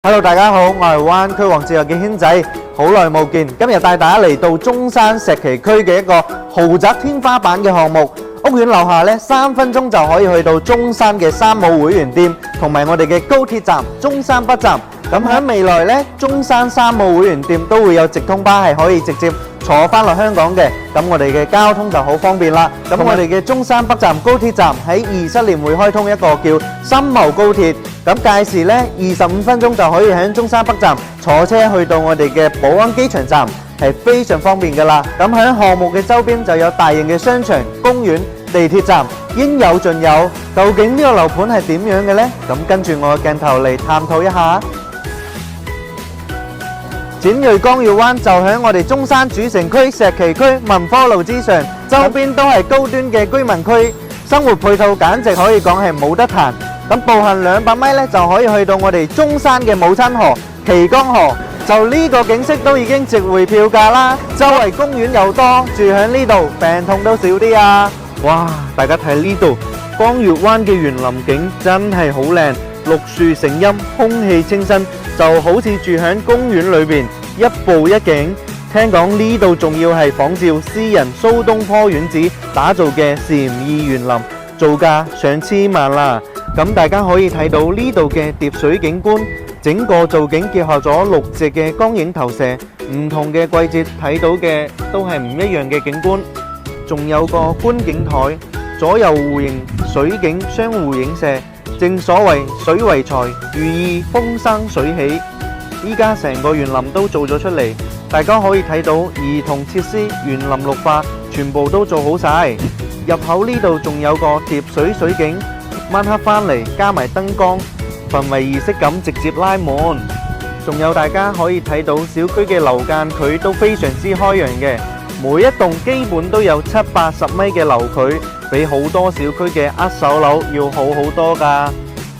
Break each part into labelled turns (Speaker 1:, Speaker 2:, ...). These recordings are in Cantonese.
Speaker 1: Hello，大家好，我係灣區王自由嘅軒仔，好耐冇見。今日帶大家嚟到中山石岐區嘅一個豪宅天花板嘅項目。屋苑樓下呢，3分鐘就可以去到中山嘅山姆會員店，同埋我哋嘅高鐵站中山北站。咁喺未來呢，中山山姆會員店都會有直通巴係可以直接坐翻落香港嘅，咁我哋嘅交通就好方便啦。咁我哋嘅中山北站高鐵站喺27年會開通一個叫深茂高鐵，咁屆時呢25分鐘就可以喺中山北站坐車去到我哋嘅寶安機場站，係非常方便噶啦。咁喺項目嘅周邊就有大型嘅商場、公園、地鐵站，應有盡有。究竟呢個樓盤係點樣嘅呢？咁跟住我嘅鏡頭嚟探討一下。展瑞江耀灣就喺我哋中山主城區石岐區文科路之上，周邊都係高端嘅居民區，生活配套簡直可以講係冇得彈。咁步行200米呢，就可以去到我哋中山嘅母親河旗江河，就呢個景色都已經值回票價啦。周圍公園又多，住喺呢度病痛都少啲啊！哇，大家睇呢度江月灣嘅園林景真係好靚，綠樹成蔭，空氣清新，就好似住喺公園裏邊，一步一景。聽講呢度仲要係仿照詩人蘇東坡院子打造嘅禪意園林，造價上千萬啦。咁大家可以睇到呢度嘅疊水景觀，整個造景結合咗6隻嘅光影投射，唔同嘅季節睇到嘅都係唔一樣嘅景觀。仲有個觀景台，左右互認水景相互影射，正所謂水為財，寓意風生水起。依家成個園林都做咗出嚟，大家可以睇到兒童設施、園林綠化全部都做好晒。入口呢度仲有個疊水水景，晚黑返嚟加埋燈光，氛圍儀式感直接拉滿。仲有大家可以睇到小區嘅樓間距都非常之開揚嘅，每一棟基本都有780米嘅樓距，比好多小區嘅握手樓要好好多㗎。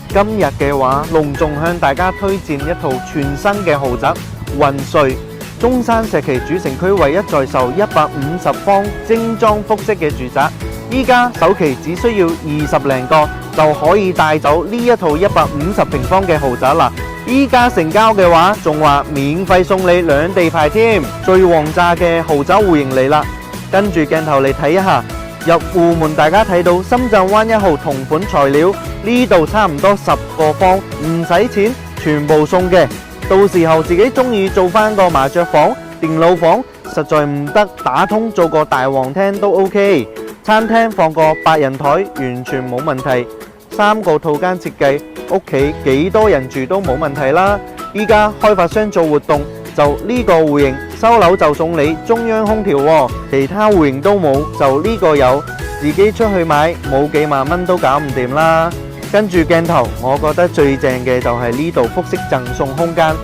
Speaker 1: 今日嘅話，隆重向大家推薦一套全新嘅豪宅雲瑞，中山石岐主城區唯一在售150方精裝複式嘅住宅，依家首期只需要20零個就可以帶走呢一套150平方嘅豪宅啦。依家成交嘅話，仲話免費送你2地牌添，最旺炸嘅豪宅戶型嚟啦。跟住鏡頭嚟睇一下。入戶門大家睇到深圳灣1號同款材料，呢度差唔多10個方，唔使錢，全部送嘅。到時候自己中意做翻個麻雀房、電腦房，實在唔得打通做個大皇廳都 OK。餐廳放個8人台完全冇問題。3個套間設計，屋企幾多人住都冇問題啦。依家開發商做活動，就呢個戶型收樓就送你中央空調喎，其他戶型都冇，就呢個有，自己出去買冇幾萬蚊都搞唔掂啦。跟住鏡頭，我覺得最正嘅就係呢度複式贈送空間，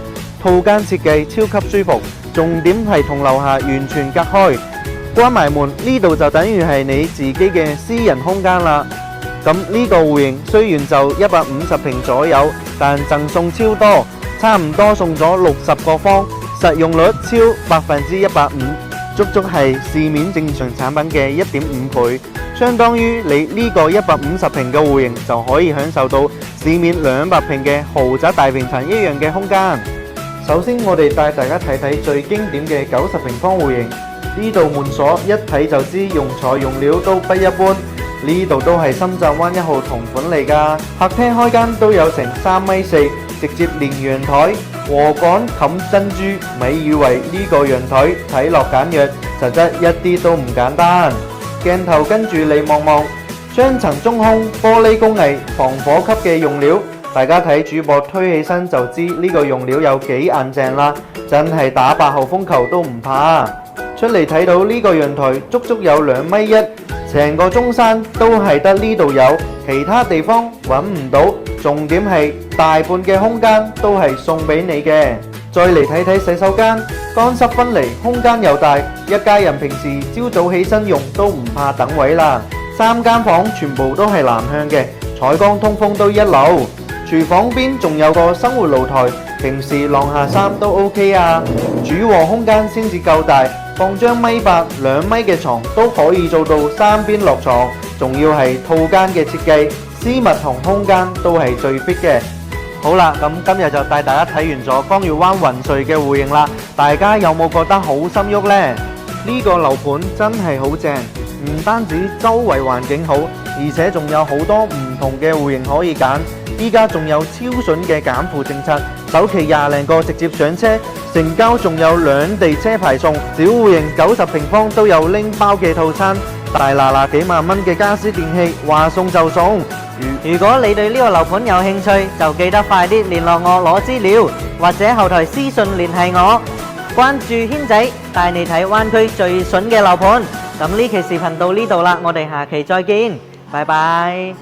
Speaker 1: 套間設計超級舒服，重點係同樓下完全隔開，關埋門呢度就等於係你自己嘅私人空間啦。咁呢個戶型雖然就150平左右，但贈送超多，差唔多送咗60個方。實用率超150%，足足係市面正常產品嘅1.5倍，相當於你呢個150平嘅戶型就可以享受到市面200平嘅豪宅大平層一樣嘅空間。首先我哋帶大家睇睇最經典嘅90平方戶型，呢度門鎖一睇就知用材用料都不一般，呢度都係深圳灣1號同款嚟㗎。客廳開間都有成3.4米，直接連陽台。禾稈冚珍珠，咪以為呢個陽台睇落簡約，實質一啲都唔簡單。鏡頭跟住你望望，雙層中空玻璃工藝，防火級嘅用料，大家睇主播推起身就知呢個用料有幾硬淨啦，真係打8號風球都唔怕。出嚟睇到呢個陽台足足有2.1米，成個中山都係得呢度有，其他地方揾唔到。重點係大半嘅空間都係送俾你嘅。再嚟睇睇洗手間，乾濕分離，空間又大，一家人平時朝早起身用都唔怕等位啦。3間房全部都係南向嘅，採光通風都一流。廚房邊仲有個生活露台，平時晾下衫都 OK 啊。主臥空間先至夠大，放張1.8米、2米嘅床都可以做到3邊落床，仲要係套間嘅設計。私密同空間都係最 fit 嘅。好啦，咁今日就帶大家睇完咗江耀灣雲穗嘅戶型啦，大家有冇覺得好心喐呢？呢個樓盤真係好正，唔單止周圍環境好，而且仲有好多唔同嘅戶型可以揀。依家仲有超筍嘅減負政策，首期20零個直接上車，成交仲有兩地車牌送，小戶型90平方都有拎包嘅套餐，大嗱幾萬蚊嘅家私電器話送就送。如果你對呢個樓盤有興趣，就記得快啲聯絡我攞資料，或者後台私信聯繫我。關注軒仔，帶你睇灣區最筍嘅樓盤。咁呢期視頻到呢度啦，我哋下期再見，拜拜。